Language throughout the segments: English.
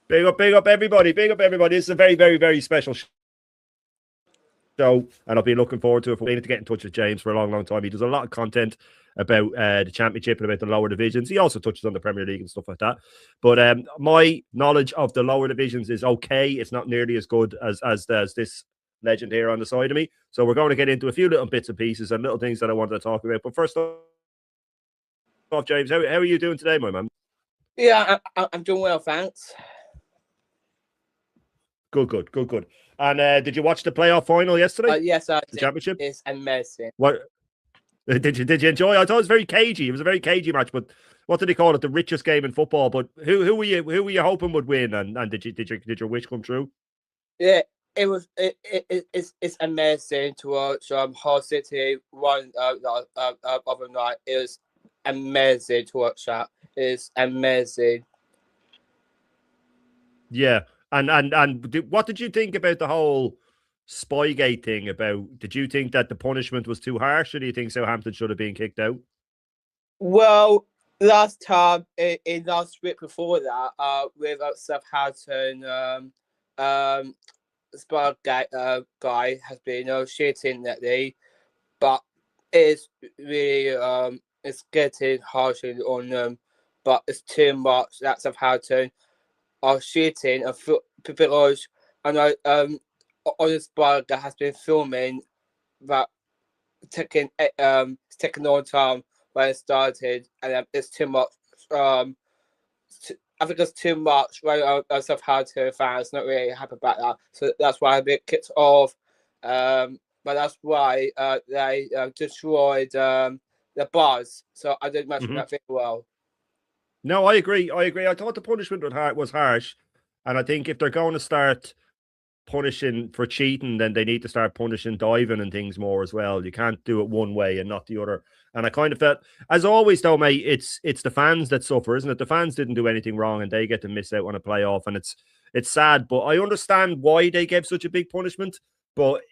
Big up everybody. Big up everybody. This is a very, very, very special show, and I've been looking forward to it. For waiting to get in touch with James for a long, long time. He does a lot of content about the Championship and about the lower divisions. He also touches on the Premier League and stuff like that. But my knowledge of the lower divisions is okay. It's not nearly as good as this legend here on the side of me. So we're going to get into a few little bits and pieces and little things that I wanted to talk about. But first off, James, how are you doing today, my man? Yeah, I'm doing well, thanks. Good. And did you watch the playoff final yesterday? Yes, I the did. Championship. It's amazing. What did you enjoy? I thought it was very cagey. It was a very cagey match. But what did he call it? The richest game in football. But who were you hoping would win? And did your wish come true? Yeah, it's amazing to watch. Hull City won other night. It was amazing to watch that. It's amazing. Yeah, and what did you think about the whole Spygate thing? Did you think that the punishment was too harsh, or do you think Southampton should have been kicked out? Well, last time in last week before that, with Southampton, Spygate guy has been shooting lately, but it's really it's getting harsh on them. But it's too much that Southampton are shooting because I know on this blog that has been filming that taking taking on time when it started, and it's too much. I think it's too much. Right, Southampton fans not really happy about that, so that's why I've been kicked off. But that's why they destroyed the buzz. So I didn't mention that very well. No, I agree. I thought the punishment was harsh. And I think if they're going to start punishing for cheating, then they need to start punishing diving and things more as well. You can't do it one way and not the other. And I kind of felt, as always, though, mate, it's the fans that suffer, isn't it? The fans didn't do anything wrong and they get to miss out on a playoff. And it's sad, but I understand why they gave such a big punishment, but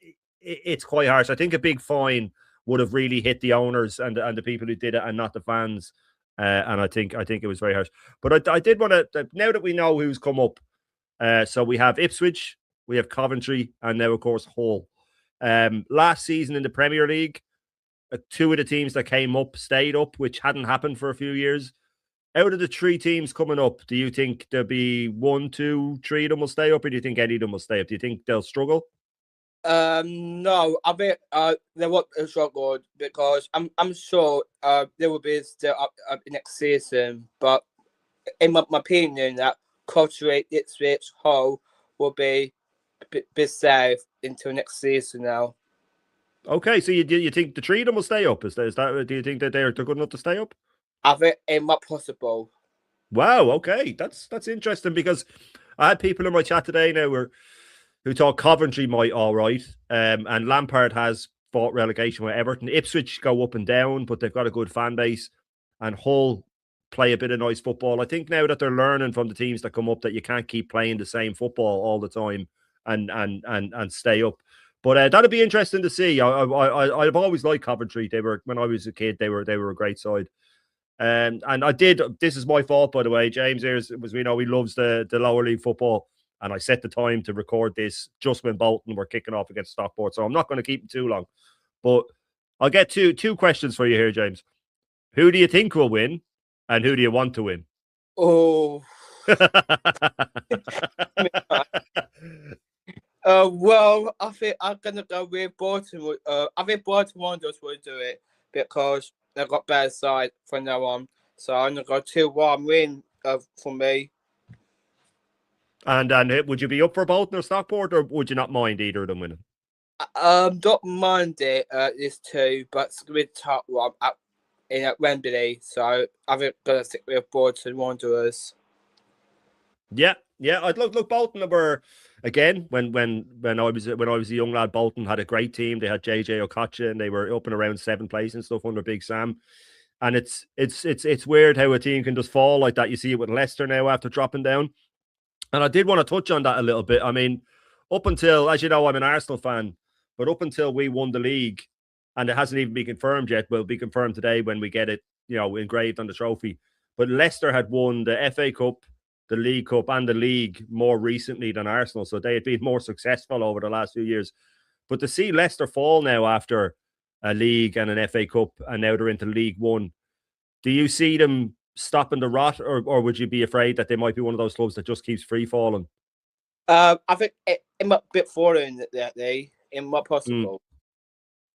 it's quite harsh. I think a big fine would have really hit the owners and the people who did it and not the fans. And I think it was very harsh. But I did want to, now that we know who's come up, so we have Ipswich, we have Coventry, and now, of course, Hull. Last season in the Premier League, two of the teams that came up stayed up, which hadn't happened for a few years. Out of the three teams coming up, do you think there'll be 1, 2, 3 of them will stay up, or do you think any of them will stay up? Do you think they'll struggle? No, I think they won't struggle because I'm sure they will be still up next season. But in my opinion, that Coventry, Ipswich, Hull will be safe until next season now. Okay, so you think the three of them will stay up? Is that? Do you think that they're good enough to stay up? I think it might possible. Wow. Okay, that's interesting because I had people in my chat today now who thought Coventry might all right, and Lampard has fought relegation with Everton. Ipswich go up and down, but they've got a good fan base, and Hull play a bit of nice football. I think now that they're learning from the teams that come up that you can't keep playing the same football all the time and stay up. But that'd be interesting to see. I've always liked Coventry. They were, when I was a kid, they were a great side. And I did. This is my fault, by the way. James here was, we know, he loves the lower league football, and I set the time to record this just when Bolton were kicking off against Stockport. So I'm not going to keep it too long. But I'll get two questions for you here, James. Who do you think will win, and who do you want to win? Oh. Well, I think I'm gonna go with Bolton. I think Bolton Wanderers will do it because they've got better side from now on. So I'm gonna go 2-1 win for me. And would you be up for Bolton or Stockport, or would you not mind either of them winning? Don't mind it. This two, but it's gonna be the top one at Wembley. So I think I'm gonna stick with Bolton Wanderers. Yeah. I'd look Bolton were, again, when I was a young lad, Bolton had a great team. They had JJ Okocha, and they were up and around 7th place and stuff under Big Sam. And it's weird how a team can just fall like that. You see it with Leicester now after dropping down. And I did want to touch on that a little bit. I mean, up until, as you know, I'm an Arsenal fan, but up until we won the league, and it hasn't even been confirmed yet, will be confirmed today when we get it, engraved on the trophy. But Leicester had won the FA Cup, the League Cup and the league more recently than Arsenal, so they had been more successful over the last few years. But to see Leicester fall now after a league and an FA Cup, and now they're into League One, do you see them stopping the rot, or would you be afraid that they might be one of those clubs that just keeps free falling? I think it might be falling that it might Mm, possible.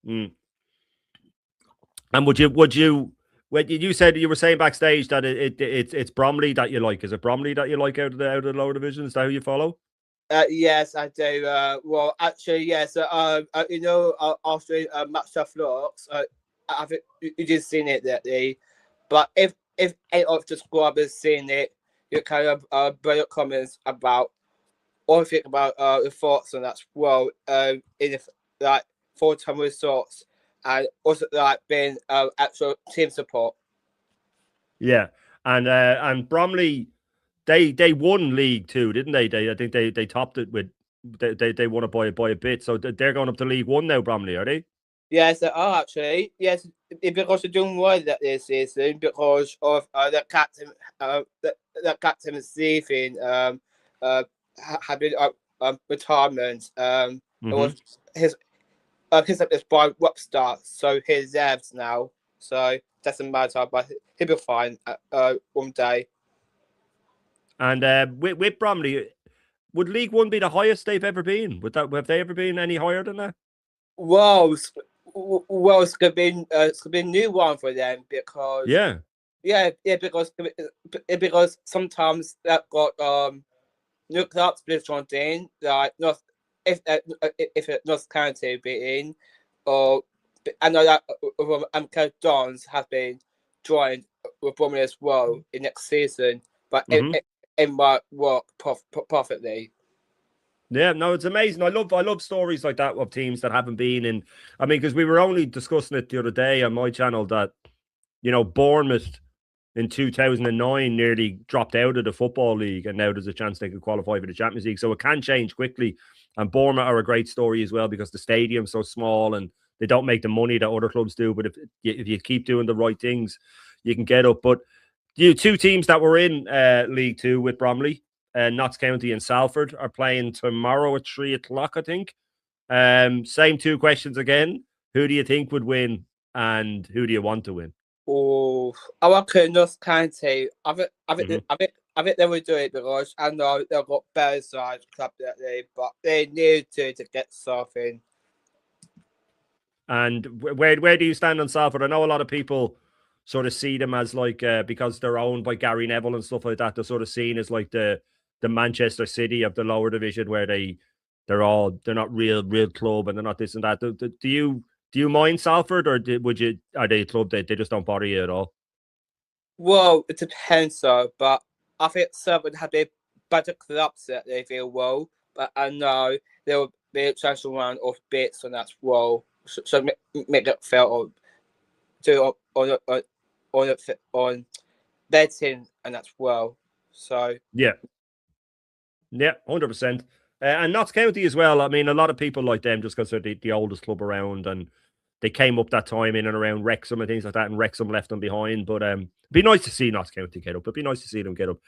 mm. And would you when you said, you were saying backstage that it's Bromley that you like? Is it Bromley that you like out of the lower divisions? Is that who you follow? Yes, I do. Well, actually, yes. You know, after match of looks, I think you just seen it that day. But if any of the squad has seen it, you kind of better comments about what you think about the thoughts on that as well. In like 4-time results, and also like being actual team support. Yeah, and Bromley, they won League Two, didn't they? I think they topped it with they won it by a bit. So they're going up to League One now, Bromley, are they? Yes, they are actually. Yes, because they're doing well that this season because of the captain Stephen having retirement. It was his is by Rockstar, so he's Evs now. So doesn't matter, but he'll be fine one day. And with Bromley, would League One be the highest they've ever been? Have they ever been any higher than that? Well, it's gonna be a new one for them because Yeah. because sometimes that got new clubs split on in like not if it North County be in or I know that Dons have been joined with Bromley as well in next season, but it might work perfectly. Yeah, no, it's amazing. I love stories like that of teams that haven't been in. I mean, because we were only discussing it the other day on my channel that, Bournemouth in 2009 nearly dropped out of the Football League, and now there's a chance they could qualify for the Champions League. So it can change quickly. And Bournemouth are a great story as well because the stadium's so small and they don't make the money that other clubs do. But if you keep doing the right things, you can get up. But two teams that were in League Two with Bromley, Notts County and Salford, are playing tomorrow at 3 o'clock, I think. Same two questions again. Who do you think would win, and who do you want to win? Oh, I reckon North County. I think they will do it because I know they've got better side club that they, but they need to get something. And where do you stand on Salford? I know a lot of people sort of see them as like because they're owned by Gary Neville and stuff like that. They're sort of seen as like the Manchester City of the lower division, where they're not real club and they're not this and that. Do you mind Salford, or are they a club that they just don't bother you at all? Well, it depends, though. But I think Salford have been better clubs that they feel well. But I know there will be a chance around of bits on that as well. So make it feel on betting and that's well. So Yeah, 100%. And Notts County as well. I mean, a lot of people like them just because they're the oldest club around, and they came up that time in and around Wrexham and things like that, and Wrexham left them behind. But it'd be nice to see Notts County get up. It'd be nice to see them get up.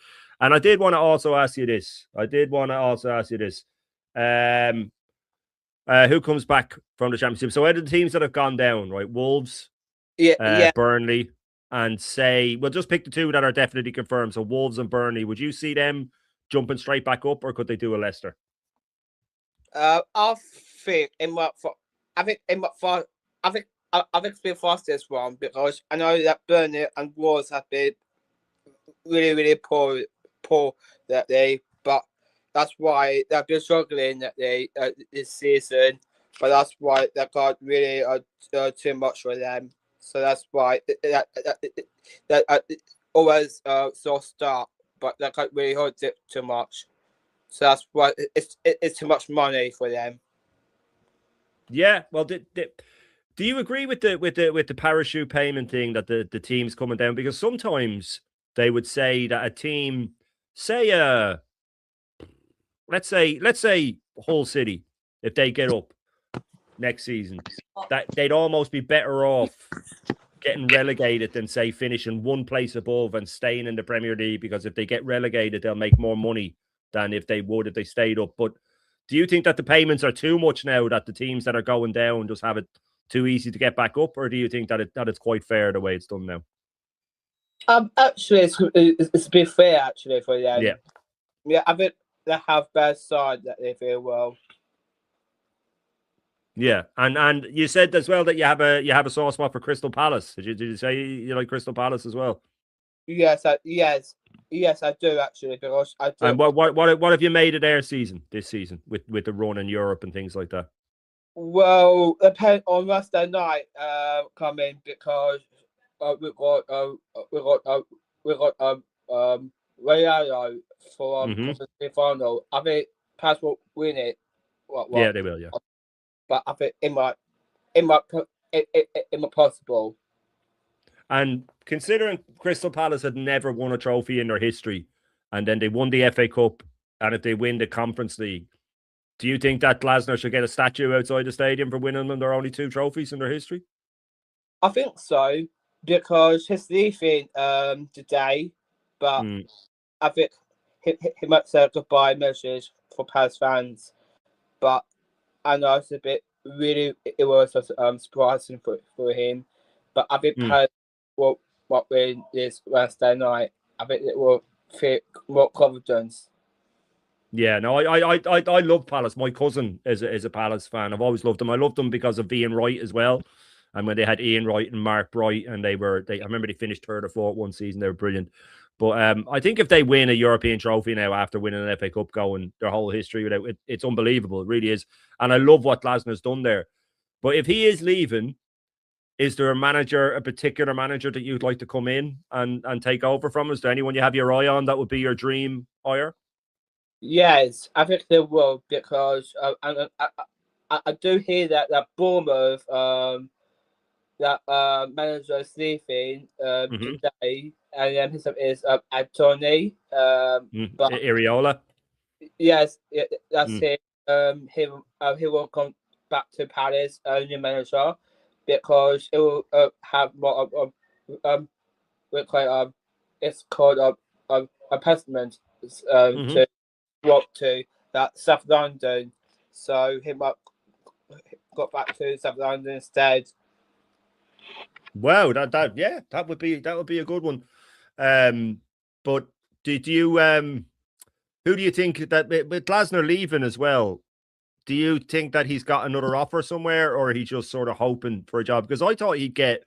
And I did want to also ask you this. Who comes back from the championship? So out of the teams that have gone down, right? Wolves, yeah. Burnley, and we'll just pick the two that are definitely confirmed. So Wolves and Burnley. Would you see them jumping straight back up, or could they do a Leicester? I think I think it's been fastest one because I know that Burnley and Wolves have been really poor that day, but that's why they've been struggling that day this season. But that's why they got really too much for them. So that's why that always so start, but they can't really hold it too much. So that's why it's too much money for them. Yeah, well, do you agree with the parachute payment thing that the team's coming down? Because sometimes they would say that a team, say let's say Hull City, if they get up next season, that they'd almost be better off getting relegated than, say, finishing one place above and staying in the Premier League, because if they get relegated, they'll make more money than if they would if they stayed up. But do you think that the payments are too much now, that the teams that are going down just have it too easy to get back up, or do you think that it's quite fair the way it's done now? Actually, it's a bit fair actually for them. Yeah. Yeah, I think they have bad side that they feel well. Yeah, and you said as well that you have a soft spot for Crystal Palace. Did you say you like Crystal Palace as well? Yes, yes, I do actually, because I do. And what have you made of their season this season with the run in Europe and things like that? Well, depend on Wednesday night coming, because we got Real for the final. I think Palace will win it. Yeah, they will. Yeah, but I think it might possible. And considering Crystal Palace had never won a trophy in their history, and then they won the FA Cup, and if they win the Conference League, do you think that Glasner should get a statue outside the stadium for winning them their only 2 trophies in their history? I think so, because he's leaving today, but I think he might say a goodbye message for Palace fans. But I know it's a bit really, it was surprising for him. But I think Palace will win this Wednesday night. I think it will feel more confidence. Yeah, no, I love Palace. My cousin is a Palace fan. I've always loved them. I loved them because of Ian Wright as well. And when they had Ian Wright and Mark Bright, and I remember they finished 3rd or 4th one season. They were brilliant. But I think if they win a European trophy now after winning an FA Cup, going their whole history without it, it's unbelievable. It really is. And I love what Glasner's done there. But if he is leaving, is there a particular manager that you'd like to come in and take over from? Is there anyone you have your eye on that would be your dream hire? Yes, I think they will, because I do hear that Bournemouth that manager is leaving today, and his name is Anthony. But Iraola. Yes, that's it. He will come back to Palace, new manager, because it will have more it's called a testament to walk to that South London. So he might got back to South London instead. Wow, that would be a good one. But did you who do you think that with Glasner leaving as well? Do you think that he's got another offer somewhere, or he's just sort of hoping for a job? Because I thought he'd get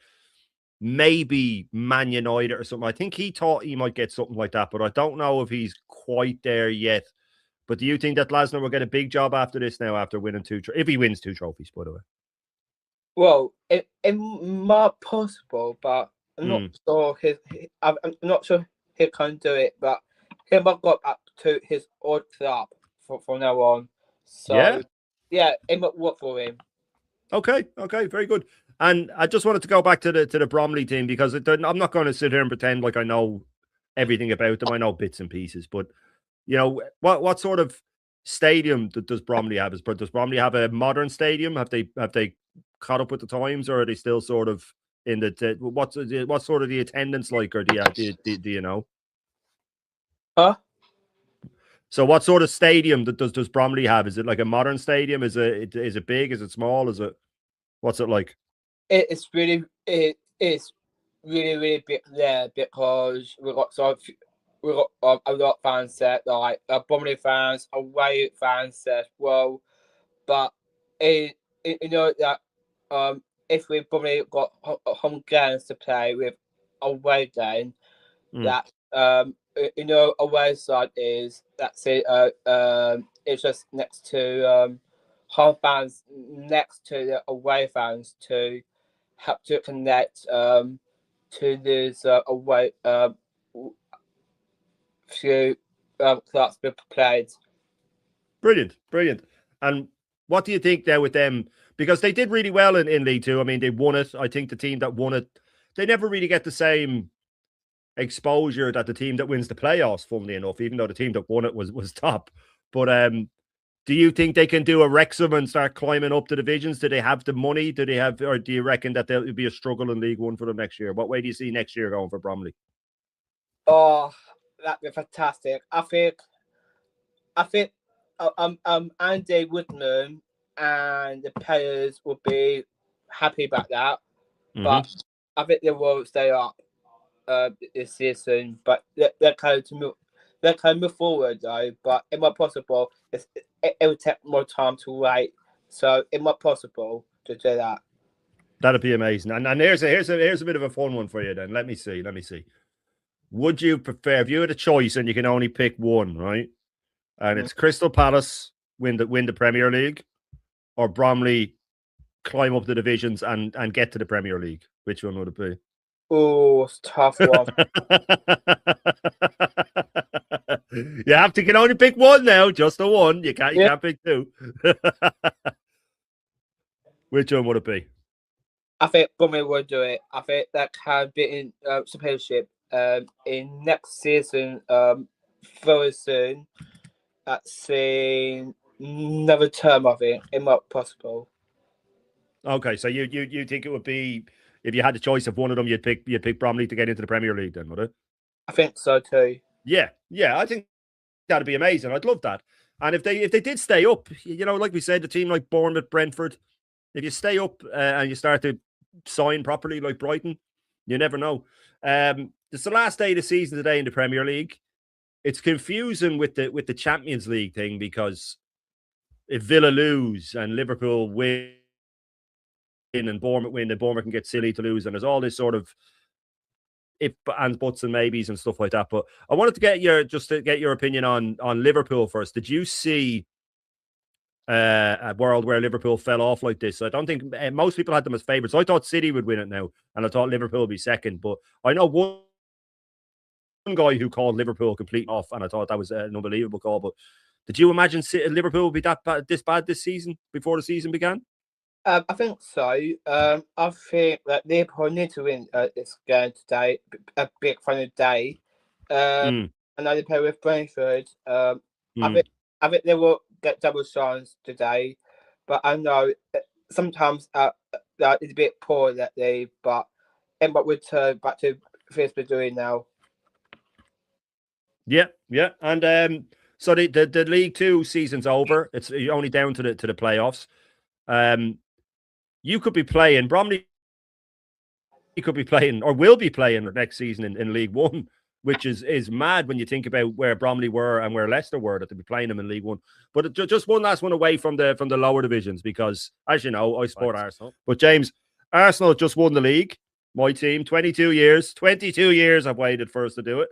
maybe Man United or something. I think he thought he might get something like that, but I don't know if he's quite there yet. But do you think that Glasner will get a big job after this now, after winning if he wins 2 trophies, by the way? Well, it might possible, but I'm not sure. I'm not sure he can do it, but he might go back to his old club from now on. So yeah, it might work for him. Okay, very good. And I just wanted to go back to the Bromley team, because I'm not going to sit here and pretend like I know everything about them. I know bits and pieces, but you know, what sort of stadium does Bromley have? Does Bromley have a modern stadium? Have they caught up with the times, or are they still sort of in the what's sort of the attendance like, or do you know? So what sort of stadium does Bromley have? Is it like a modern stadium? Is it big? Is it small? What's it like? It's really really big there, because we got a lot of fans there, like Bromley fans, away fans there as well. But you know that if we probably got home games to play with away then, that you know, away side is that's it. It's just next to home fans, next to the away fans, to help to connect to this away few clubs we played. Brilliant. And what do you think there with them? Because they did really well in League Two. I mean, they won it. I think the team that won it, they never really get the same exposure that the team that wins the playoffs, funnily enough, even though the team that won it was top. But Do you think they can do a Wrexham and start climbing up the divisions? Do they have the money? Do they have, or do you reckon that there'll be a struggle in League One for them next year? What way do you see next year going for Bromley? Oh, that'd be fantastic. I think, Andy Woodman and the players will be happy about that. But I think they will stay up this season. But they're kind of move forward though. But it might possible. It will take more time to wait. So it might possible to do that. That'd be amazing. And here's a bit of a fun one for you then. Let me see. Would you prefer, if you had a choice and you can only pick one, right? And it's Crystal Palace win the Premier League, or Bromley climb up the divisions and get to the Premier League? Which one would it be? Oh, it's a tough one. You can only pick one now, just the one. You can't pick two. Which one would it be? I think Bromley will do it. I think that can be in Championship in next season very soon. That's in another term, I think. It might be possible. Okay, so you think it would be, if you had the choice of one of them, you'd pick Bromley to get into the Premier League then, would it? I think so too. Yeah, I think that'd be amazing. I'd love that. And if they did stay up, like we said, the team like Bournemouth, Brentford, if you stay up and you start to sign properly like Brighton, you never know. It's the last day of the season today in the Premier League. It's confusing with the Champions League thing, because if Villa lose and Liverpool win and Bournemouth win, then Bournemouth can get silly to lose, and there's all this sort of if and buts and maybes and stuff like that. But I wanted to get your opinion on Liverpool first. Did you see a world where Liverpool fell off like this? I don't think most people had them as favourites. I thought City would win it now, and I thought Liverpool would be second. But I know one guy who called Liverpool complete off, and I thought that was an unbelievable call. But did you imagine Liverpool would be this bad this season before the season began? I think so. I think that Liverpool need to win this game today, a big final day. And they play with Brentford. I think they will get double chance today, but I know sometimes that is a bit poor that day. But it might return back to things we're doing now. Yeah, and so the League Two season's over. It's only down to the playoffs. You could be playing Bromley. You could be playing, or will be playing next season in League One, which is mad when you think about where Bromley were and where Leicester were, that they'd be playing them in League One. But just one last one away from the lower divisions, because as you know, I support Arsenal. But James, Arsenal just won the league. My team, 22 years. 22 years I've waited for us to do it.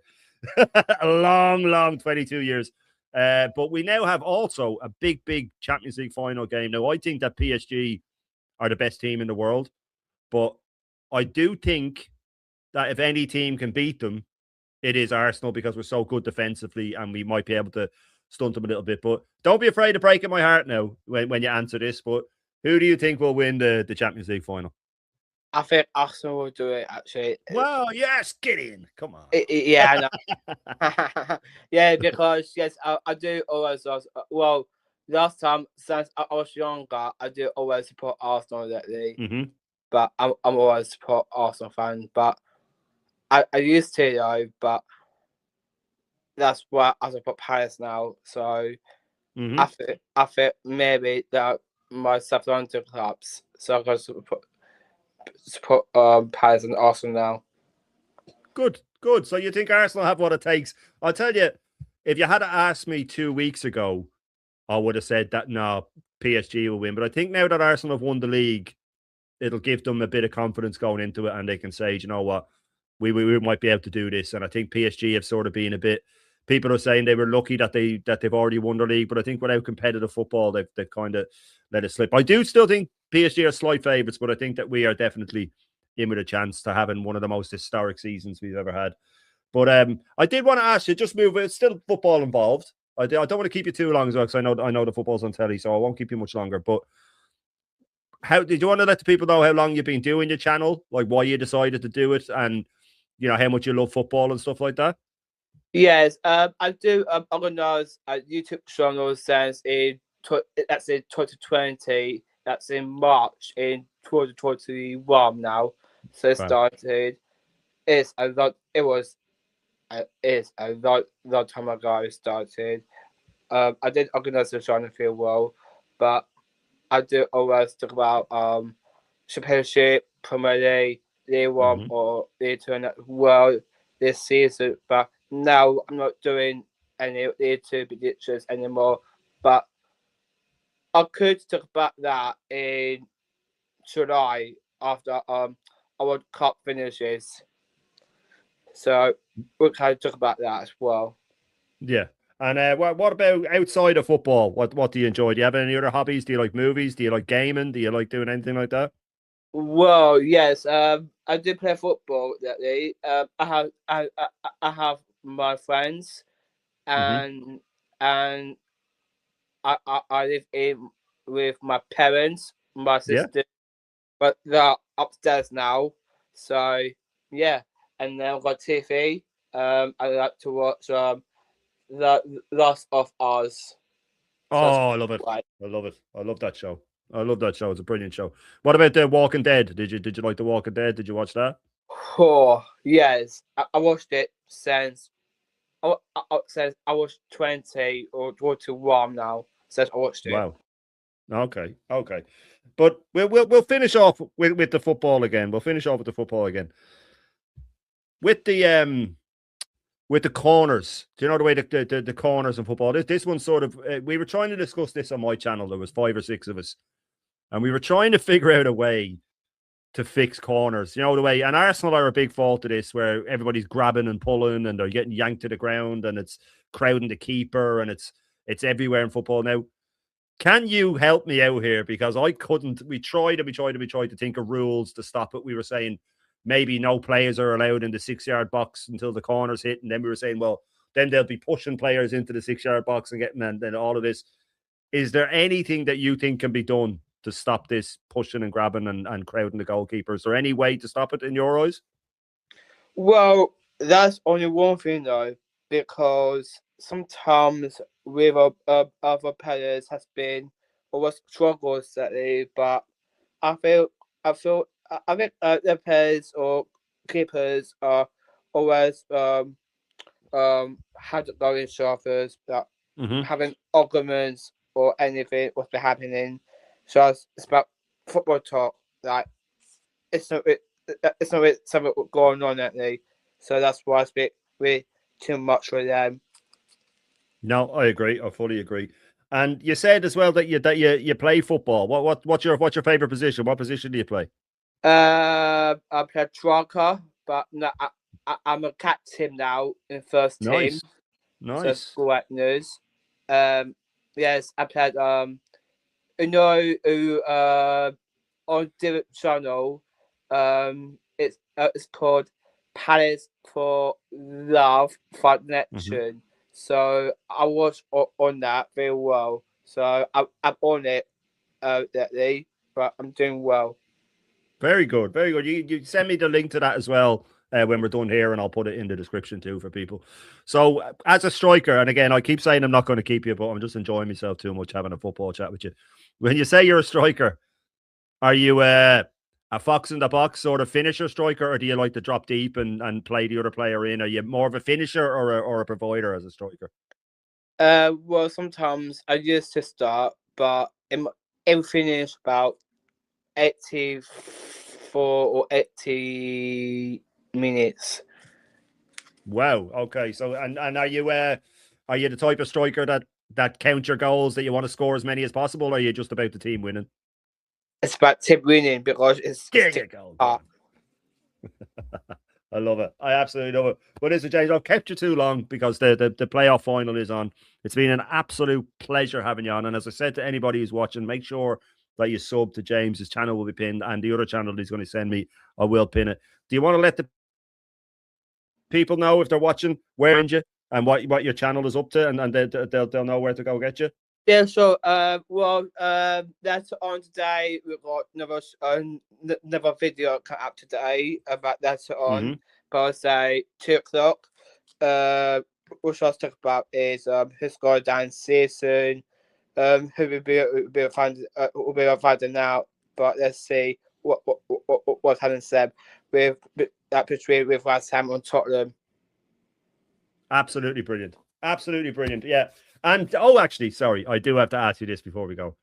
A long 22 years. But we now have also a big Champions League final game. Now, I think that PSG are the best team in the world, but I do think that if any team can beat them, it is Arsenal, because we're so good defensively and we might be able to stunt them a little bit. But don't be afraid of breaking my heart now when you answer this. But who do you think will win the Champions League final? I think Arsenal will do it, actually. Well, yes, get in. Come on. Yeah, I know. Yeah, because, yes, I do always, well, last time, since I was younger, I do always support Arsenal that day. But I'm always support Arsenal fan. But I used to, though, but that's why I support Paris now. So I think maybe that my South London clubs, so I can support Paris and Arsenal now. Good. So you think Arsenal have what it takes? I'll tell you, if you had asked me 2 weeks ago, I would have said that no, PSG will win. But I think now that Arsenal have won the league, it'll give them a bit of confidence going into it, and they can say, you know what, we might be able to do this. And I think PSG have sort of been a bit. People are saying they were lucky that they've already won the league, but I think without competitive football, they've kind of let it slip. I do still think PSG are slight favourites, but I think that we are definitely in with a chance to having one of the most historic seasons we've ever had. But I did want to ask you, just move. It's still football involved. I don't want to keep you too long as well, because I know the football's on telly, so I won't keep you much longer. But how did you want to let the people know how long you've been doing your channel, like why you decided to do it, and how much you love football and stuff like that? Yes, I do organize a YouTube channel since in that's in 2020. That's in March in 2021 now. So it Wow. started. It's a lot. It was. It's a lot time ago. It started. I did organize the China Field well, but I do always talk about Championship, Premier League, League One, Hmm. or League Two as well this season. But now I'm not doing any League Two predictions anymore. But I could talk about that in July after our World Cup finishes. So we can talk about that as well. Yeah. And what about outside of football? What do you enjoy? Do you have any other hobbies? Do you like movies? Do you like gaming? Do you like doing anything like that? Well, yes. I do play football that day. I have my friends, Hmm. and I live in with my parents, my Yeah. sister, but they're upstairs now. So yeah, and then I've got TV. I like to watch the Last of Us. So that's Oh, I love it. right. I love it. I love that show. I love that show. It's a brilliant show. What about The Walking Dead? Did you like The Walking Dead? Did you watch that? Oh yes, I watched it since since I was 20 or 21 now. Since I watched it. Wow. Okay. Okay. But we'll finish off with the football again. We'll finish off with the football again. With the corners. Do you know the way the corners in football? This one sort of we were trying to discuss this on my channel. There was 5 or 6 of us, and we were trying to figure out a way to fix corners. You know the way, and Arsenal are a big fault of this, where everybody's grabbing and pulling, and they're getting yanked to the ground, and it's crowding the keeper, and it's everywhere in football now. Can you help me out here? Because I couldn't. We tried and we tried and we tried to think of rules to stop it. We were saying maybe no players are allowed in the 6 yard box until the corners hit. And then we were saying, well, then they'll be pushing players into the 6 yard box and getting and then all of this. Is there anything that you think can be done to stop this pushing and grabbing and crowding the goalkeeper? Is there any way to stop it in your eyes? Well, that's only one thing though, because sometimes with other players has been always struggles lately, but I feel I think the players or keepers are always had going each other's that Hmm. having arguments or anything what's been happening. So it's about football talk. Like it's not it's not really something going on lately. So that's why it's a bit really too much for them. No, I agree. I fully agree. And you said as well that you play football. What's your favorite position? What position do you play? I play striker, but no, I'm a captain now in first team. Nice, So it's nice. great news. Um, yes, I played you know who on the channel it's called Palace for Love Fight Hmm. Connection. So I was on that very well. So I'm on it lately, but I'm doing well. Very good, very good. You send me the link to that as well when we're done here, and I'll put it in the description too for people. So, as a striker, and again, I keep saying I'm not going to keep you, but I'm just enjoying myself too much having a football chat with you. When you say you're a striker, are you a fox in the box sort of finisher striker, or do you like to drop deep and play the other player in? Are you more of a finisher or a provider as a striker? Well, sometimes I used to start, but everything is about 84 or 80 minutes. Wow. Okay. So, and are you the type of striker that count your goals that you want to score as many as possible, or are you just about the team winning? It's about tip winning because it's There tip you go. Go hard. on. I love it. I absolutely love it. But listen, James, I've kept you too long because the playoff final is on. It's been an absolute pleasure having you on. And as I said to anybody who's watching, make sure that you sub to James. His channel will be pinned, and the other channel he's going to send me, I will pin it. Do you want to let the people know if they're watching where you and what your channel is up to, and they'll know where to go get you? Yeah, so well, that's on today. We've got another video come out today about that's on. Hmm. But I'll say 2 o'clock. What I was talking about is his go down season, who will be finding out. But let's see what's happening, Seb, with that between with West Ham and Tottenham. Absolutely brilliant. Absolutely brilliant. Yeah. And actually, sorry, I do have to ask you this before we go.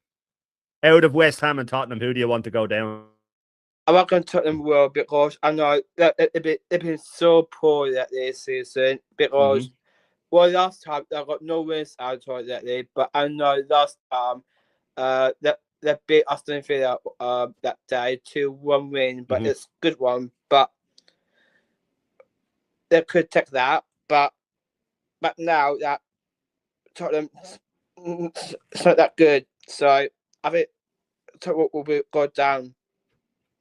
Out of West Ham and Tottenham, who do you want to go down? I reckon Tottenham will, because I know that they've been so poor this season. Because last time they got no wins out of it, but I know last time they beat Aston Villa that day 2-1 win, but it's a good one. But they could take that, but now that Tottenham it's not that good, so I think Tottenham will go down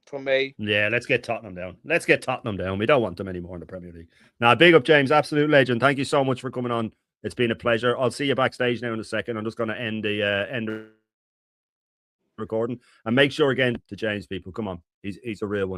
for me. Yeah, let's get Tottenham down. Let's get Tottenham down. We don't want them anymore in the Premier League. Now, big up, James. Absolute legend. Thank you so much for coming on. It's been a pleasure. I'll see you backstage now in a second. I'm just going to end the recording. And make sure again to James, people, come on. He's a real one.